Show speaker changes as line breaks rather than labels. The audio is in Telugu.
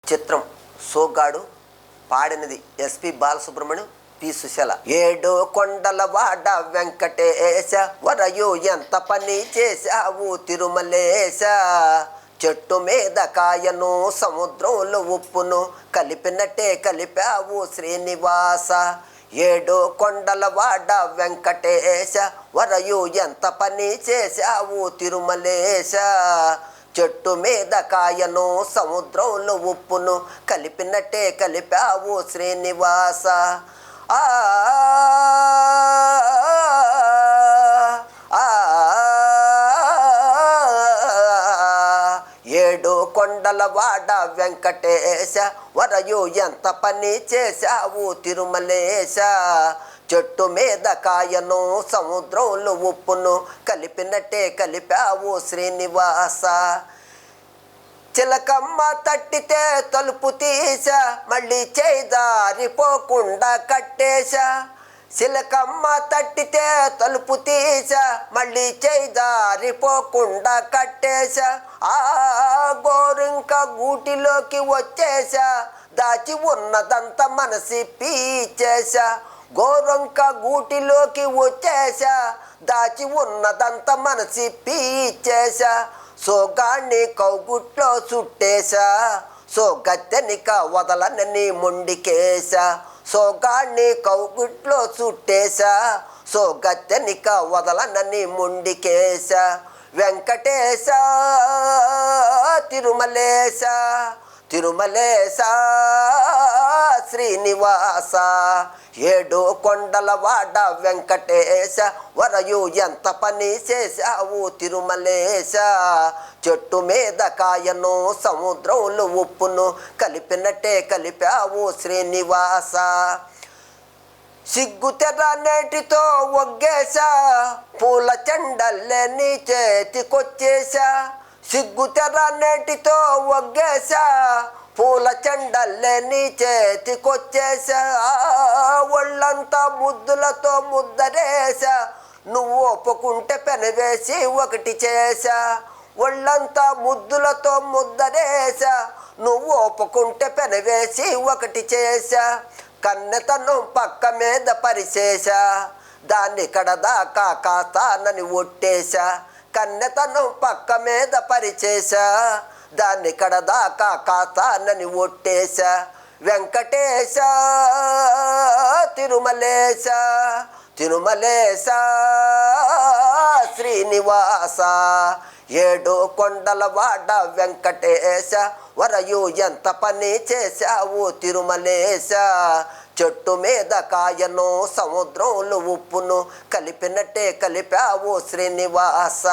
చిత్రం సోగ్గాడు. పాడినది ఎస్పి బాలసుబ్రహ్మణ్యం, పి సుశీల. ఏడు కొండల వాడ వెంకటేశ, వరయు ఎంత పని చేశావు తిరుమలేశ. చెట్టు మీద కాయను సముద్రంలో ఉప్పును కలిపినట్టే కలిపావు శ్రీనివాస. ఏడు కొండల వాడ వెంకటేశ, వరయు ఎంత పని చేశావు తిరుమలేశ. చెట్టు మీద కాయను సముద్రంలో ఉప్పును కలిపినట్టే కలిపావు శ్రీనివాస. ఏడు కొండల వాడ వెంకటేశ, వరయు ఎంత పని చేశావు తిరుమలేశ. చెట్టు మీద కాయను సముద్రంలో ఉప్పును కలిపినట్టే కలిపావు శ్రీనివాస. చిలకమ్మ తట్టితే తలుపు తీసా, మళ్ళీ చేదారిపోకుండా కట్టేశా. చిలకమ్మ తట్టితే తలుపు తీసా, మళ్ళీ చేదారిపోకుండా కట్టేశా. ఆ గోరింక గూటిలోకి వచ్చేశా, దాచి ఉన్నదంత మనసి పీచేశా. గోరంక గూటిలోకి వచ్చేశా, దాచి ఉన్నదంత మనసి పీచేశా. సోగాన్ని కౌగుట్లో చుట్టేశా, సోగత్తెనిక వదలనని మొండికేశా. సోగాన్ని కౌగుట్లో చుట్టేశా, సోగత్తెనిక వదలనని మొండికేశా. వెంకటేశ తిరుమలేశ, తిరుమలేశ శ్రీనివాస. ఏడు కొండల వాడ వెంకటేశ, వరయు ఎంత పని చేశావు తిరుమలేశ. చెట్టు మీద కాయను సముద్రంలో ఉప్పును కలిపినట్టే కలిపావు శ్రీనివాస. సిగ్గుతెర నేటితో ఒగ్గేశా, పూల చెండల్లే నీ చేతికొచ్చేశా. సిగ్గుతెర నేటితో ఒగ్గేశా, పూల చెండల్లే నీ చేతికొచ్చేశా. ఒళ్ళంతా ముద్దులతో ముద్దరేశా, నువ్వు ఒప్పుకుంటే పెనవేసి ఒకటి చేశా. ఒళ్ళంతా ముద్దులతో ముద్దరేశా, నువ్వు ఒప్పుకుంటే పెనవేసి ఒకటి చేశా. కన్నెతను పక్క మీద పరిచేశా, దాన్ని కడదాకా కాస్తానని ఒట్టేశా. కన్నెతను పక్క మీద పరిచేశా, దాన్ని కడదాకా కాస్తానని ఒట్టేశా. వెంకటేశ తిరుమలేశ, తిరుమలేశ శ్రీనివాస. ఏడు కొండల వాడ వెంకటేశ, వరయు ఎంత పని చేశావు తిరుమలేశ. చెట్టు మీద కాయను సముద్రంలో ఉప్పును కలిపినట్టే కలిపావు శ్రీనివాస.